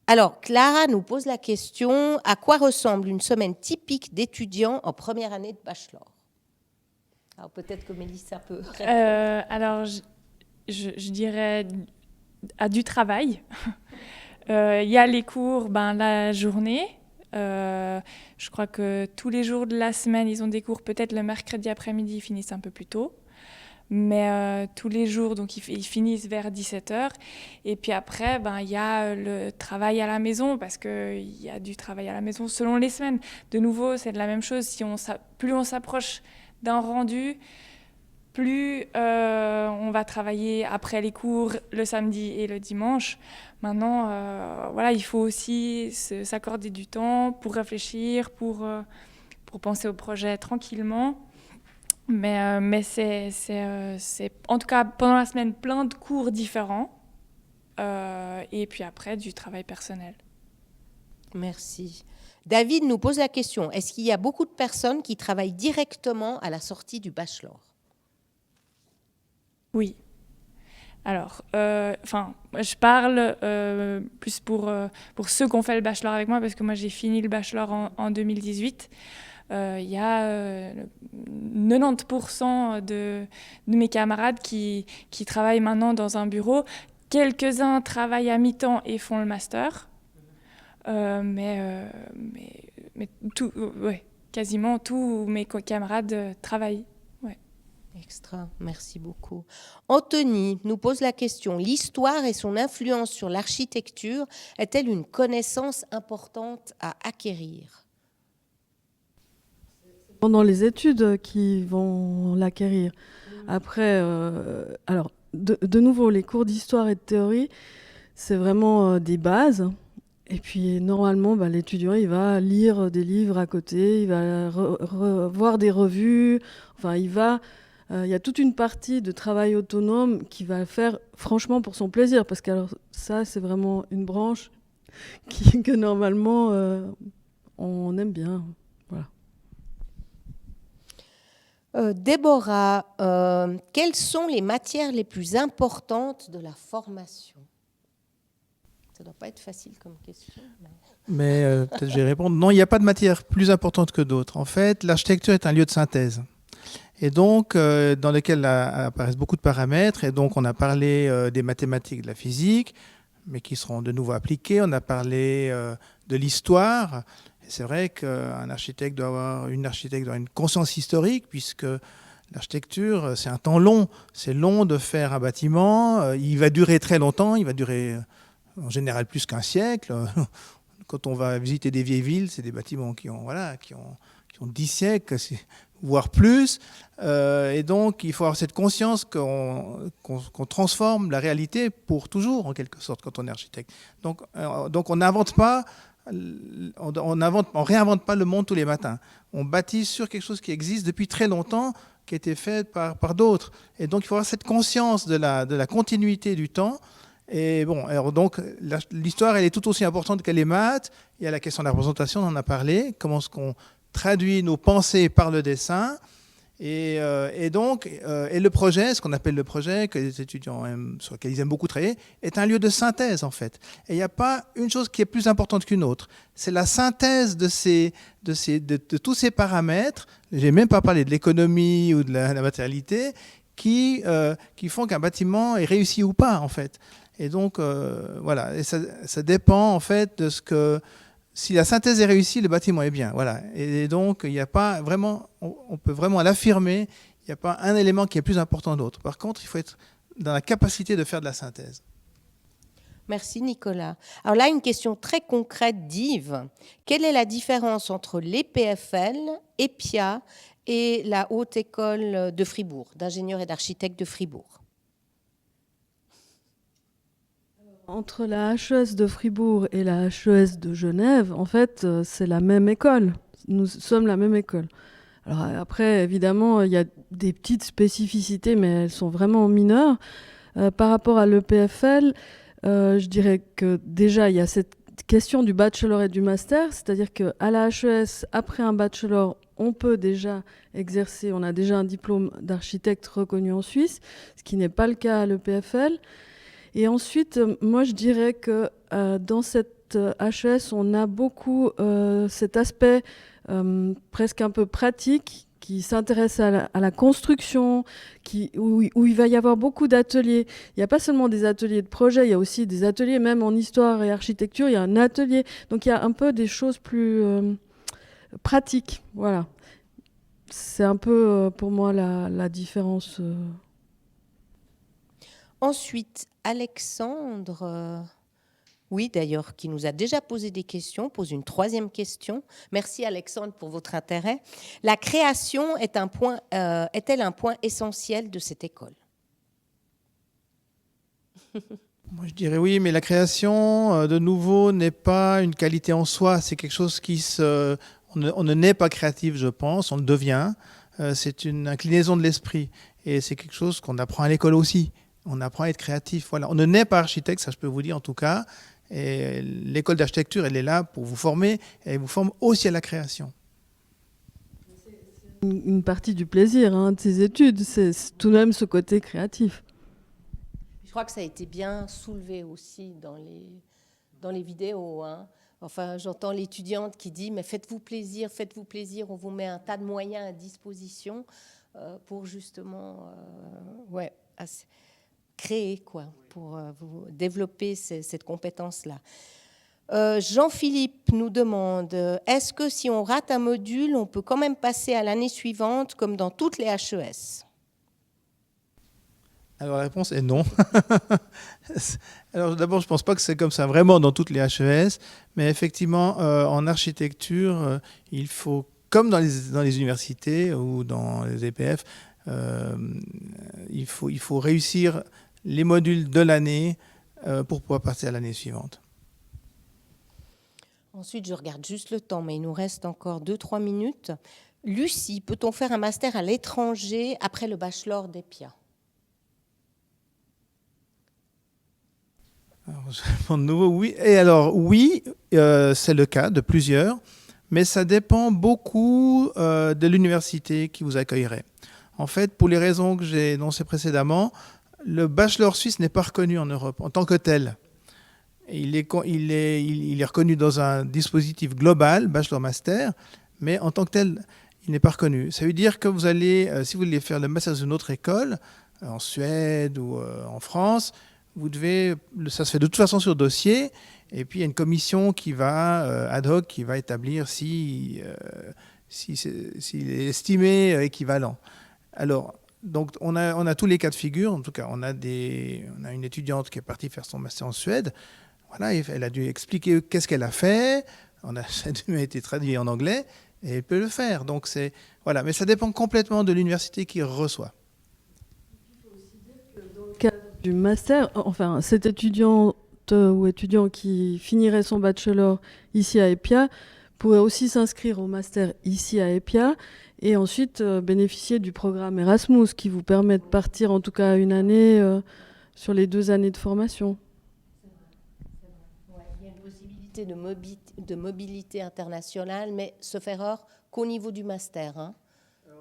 Alors, Clara nous pose la question, à quoi ressemble une semaine typique d'étudiant en première année de bachelor? Alors, peut-être que Mélissa peut répondre. Alors, je dirais à du travail. Il y a les cours la journée. Je crois que tous les jours de la semaine, ils ont des cours. Peut-être le mercredi après-midi, ils finissent un peu plus tôt. Mais tous les jours, donc ils finissent vers 17h. Et puis après, il y a le travail à la maison, parce qu'il y a du travail à la maison selon les semaines. De nouveau, c'est de la même chose. Plus on s'approche d'un rendu, plus on va travailler après les cours le samedi et le dimanche. Maintenant, voilà, il faut aussi s'accorder du temps pour réfléchir, pour penser au projet tranquillement. Mais c'est en tout cas pendant la semaine plein de cours différents et puis après du travail personnel. Merci. David nous pose la question, est-ce qu'il y a beaucoup de personnes qui travaillent directement à la sortie du bachelor? Oui. Alors, je parle plus pour ceux qui ont fait le bachelor avec moi, parce que moi j'ai fini le bachelor en 2018. Il y a 90% de mes camarades qui travaillent maintenant dans un bureau. Quelques-uns travaillent à mi-temps et font le master. Mais quasiment tous mes camarades travaillent. Ouais. Extra, merci beaucoup. Anthony nous pose la question, l'histoire et son influence sur l'architecture est-elle une connaissance importante à acquérir? Pendant les études qui vont l'acquérir. Après, alors, de nouveau, les cours d'histoire et de théorie, c'est vraiment des bases. Et puis, normalement, l'étudiant, il va lire des livres à côté, il va voir des revues. Enfin, il y a toute une partie de travail autonome qu'il va faire, franchement, pour son plaisir. Parce que alors, ça, c'est vraiment une branche que, normalement, on aime bien. Voilà. Déborah, quelles sont les matières les plus importantes de la formation? Ça ne doit pas être facile comme question. Mais peut-être je vais répondre. Non, il n'y a pas de matière plus importante que d'autres. En fait, l'architecture est un lieu de synthèse. Et donc, dans lequel apparaissent beaucoup de paramètres. Et donc, on a parlé des mathématiques, de la physique, mais qui seront de nouveau appliquées. On a parlé de l'histoire. Et c'est vrai qu'un architecte doit avoir une conscience historique, puisque l'architecture, c'est un temps long. C'est long de faire un bâtiment. Il va durer très longtemps. Il va durer en général plus qu'un siècle. Quand on va visiter des vieilles villes, c'est des bâtiments qui ont 10 siècles, voire plus. Et donc, il faut avoir cette conscience qu'on transforme la réalité pour toujours, en quelque sorte, quand on est architecte. Donc on n'invente pas, on réinvente pas le monde tous les matins. On bâtit sur quelque chose qui existe depuis très longtemps, qui a été fait par d'autres. Et donc, il faut avoir cette conscience de la continuité du temps. Et bon, alors donc, l'histoire, elle est tout aussi importante que les maths. Il y a la question de la représentation, on en a parlé. Comment est-ce qu'on traduit nos pensées par le dessin? Et le projet, ce qu'on appelle le projet, que les étudiants aiment, sur lequel ils aiment beaucoup travailler, est un lieu de synthèse, en fait. Et il n'y a pas une chose qui est plus importante qu'une autre. C'est la synthèse de tous ces paramètres. Je n'ai même pas parlé de l'économie ou de la matérialité, qui font qu'un bâtiment est réussi ou pas, en fait. Et donc, voilà, et ça dépend, en fait, de ce que... Si la synthèse est réussie, le bâtiment est bien. Voilà. Et donc, il n'y a pas vraiment... On peut vraiment l'affirmer, il n'y a pas un élément qui est plus important d'autre. Par contre, il faut être dans la capacité de faire de la synthèse. Merci Nicolas. Alors là, une question très concrète d'Yves. Quelle est la différence entre l'EPFL, EPIA et la Haute École de Fribourg, d'ingénieurs et d'architectes de Fribourg? Entre la HES de Fribourg et la HES de Genève, en fait, c'est la même école. Nous sommes la même école. Alors après, évidemment, il y a des petites spécificités, mais elles sont vraiment mineures. Par rapport à l'EPFL, je dirais que déjà, il y a cette question du bachelor et du master, c'est-à-dire qu'à la HES, après un bachelor, on peut déjà exercer, on a déjà un diplôme d'architecte reconnu en Suisse, ce qui n'est pas le cas à l'EPFL. Et ensuite, moi, je dirais que dans cette HES, on a beaucoup cet aspect presque un peu pratique qui s'intéresse à la construction, où il va y avoir beaucoup d'ateliers. Il n'y a pas seulement des ateliers de projet, il y a aussi des ateliers, même en histoire et architecture, il y a un atelier. Donc, il y a un peu des choses plus pratiques. Voilà. C'est un peu, pour moi, la différence. Ensuite, Alexandre Oui, d'ailleurs, qui nous a déjà posé des questions, pose une troisième question. Merci Alexandre pour votre intérêt. La création est-elle un point essentiel de cette école? Moi, je dirais oui, mais la création, de nouveau, n'est pas une qualité en soi. C'est quelque chose on ne naît pas créatif, je pense, on le devient. C'est une inclinaison de l'esprit. Et c'est quelque chose qu'on apprend à l'école aussi. On apprend à être créatif. Voilà. On ne naît pas architecte, ça je peux vous dire en tout cas. Et l'école d'architecture, elle est là pour vous former. Et elle vous forme aussi à la création. Une partie du plaisir de ces études, c'est tout de même ce côté créatif. Je crois que ça a été bien soulevé aussi dans les vidéos. Enfin, j'entends l'étudiante qui dit « mais faites-vous plaisir, on vous met un tas de moyens à disposition pour justement créer, pour vous développer cette compétence-là ». Jean-Philippe nous demande « est-ce que si on rate un module, on peut quand même passer à l'année suivante comme dans toutes les HES ?» Alors la réponse est non. Alors d'abord, je ne pense pas que c'est comme ça vraiment dans toutes les HES, mais effectivement, en architecture, il faut, comme dans les universités ou dans les EPF, il faut réussir les modules de l'année pour pouvoir passer à l'année suivante. Ensuite, je regarde juste le temps, mais il nous reste encore 2-3 minutes. Lucie, peut-on faire un master à l'étranger après le bachelor d'EPIA? Alors, de nouveau, oui. Et alors, oui, c'est le cas de plusieurs, mais ça dépend beaucoup de l'université qui vous accueillerait. En fait, pour les raisons que j'ai énoncées précédemment, le bachelor suisse n'est pas reconnu en Europe en tant que tel. Il est reconnu dans un dispositif global, bachelor-master, mais en tant que tel, il n'est pas reconnu. Ça veut dire que vous allez, si vous voulez faire le master dans une autre école, en Suède ou en France, ça se fait de toute façon sur dossier, et puis il y a une commission qui va, ad hoc, qui va établir s'il est estimé équivalent. Alors, donc on a tous les cas de figure. En tout cas, on a une étudiante qui est partie faire son master en Suède. Voilà, elle a dû expliquer qu'est-ce qu'elle a fait. Ça a été traduit en anglais, et elle peut le faire. Donc voilà, mais ça dépend complètement de l'université qui reçoit. Du master, enfin, cette étudiante ou étudiant qui finirait son bachelor ici à EPIA pourrait aussi s'inscrire au master ici à EPIA et ensuite bénéficier du programme Erasmus qui vous permet de partir en tout cas une année sur les 2 années de formation. Il y a une possibilité de mobilité internationale, mais sauf erreur qu'au niveau du master.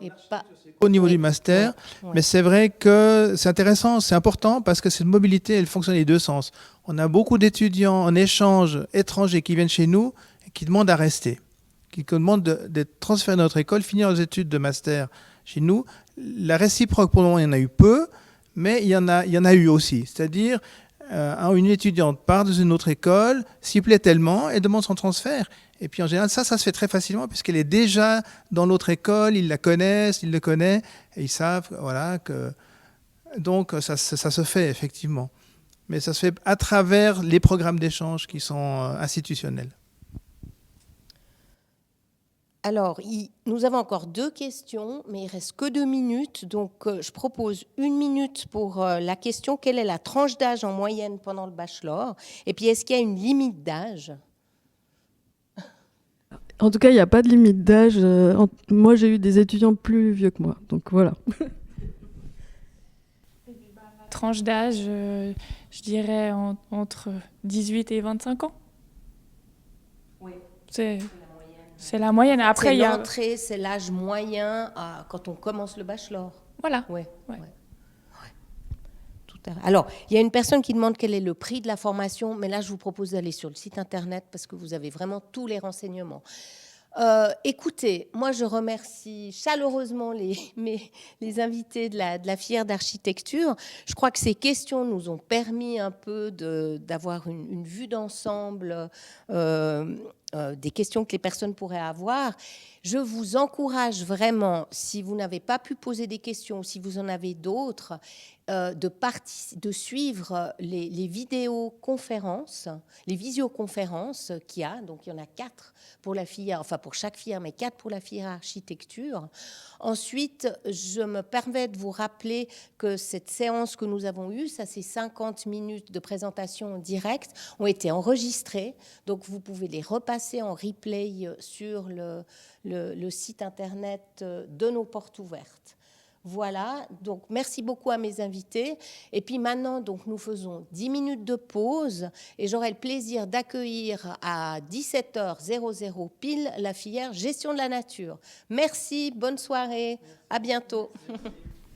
Et pas au niveau du master, mais c'est vrai que c'est intéressant, c'est important parce que cette mobilité, elle fonctionne les deux sens. On a beaucoup d'étudiants en échange étrangers qui viennent chez nous et qui demandent à rester, qui demandent d'être transférés dans notre école, finir leurs études de master chez nous. La réciproque, pour le moment, il y en a eu peu, mais il y en a eu aussi. C'est-à-dire, une étudiante part dans une autre école, s'y plaît tellement et demande son transfert. Et puis en général, ça se fait très facilement puisqu'elle est déjà dans l'autre école, ils la connaissent, ils le connaissent, et ils savent que... Donc ça se fait effectivement. Mais ça se fait à travers les programmes d'échange qui sont institutionnels. Alors, nous avons encore 2 questions, mais il ne reste que 2 minutes. Donc, je propose 1 minute pour la question. Quelle est la tranche d'âge en moyenne pendant le bachelor? Et puis, est-ce qu'il y a une limite d'âge? En tout cas, il n'y a pas de limite d'âge. Moi, j'ai eu des étudiants plus vieux que moi. Donc, voilà. La tranche d'âge, je dirais entre 18 et 25 ans. Oui. C'est la moyenne. Après, l'entrée, c'est l'âge moyen quand on commence le bachelor. Voilà. Ouais. Tout à fait. Alors, il y a une personne qui demande quel est le prix de la formation, mais là, je vous propose d'aller sur le site internet parce que vous avez vraiment tous les renseignements. Écoutez, moi, je remercie chaleureusement les invités de la filière d'architecture. Je crois que ces questions nous ont permis un peu d'avoir une vue d'ensemble des questions que les personnes pourraient avoir. Je vous encourage vraiment, si vous n'avez pas pu poser des questions, ou si vous en avez d'autres, de suivre les vidéoconférences, les visioconférences qu'il y a. Donc, il y en a 4 pour la filière, enfin pour chaque filière, mais 4 pour la filière architecture. Ensuite, je me permets de vous rappeler que cette séance que nous avons eue, ça c'est 50 minutes de présentation en direct, ont été enregistrées. Donc, vous pouvez les repasser en replay sur le site internet de nos portes ouvertes. Voilà, donc merci beaucoup à mes invités. Et puis maintenant, donc, nous faisons 10 minutes de pause et j'aurai le plaisir d'accueillir à 17h00 pile la filière gestion de la nature. Merci, bonne soirée, à bientôt.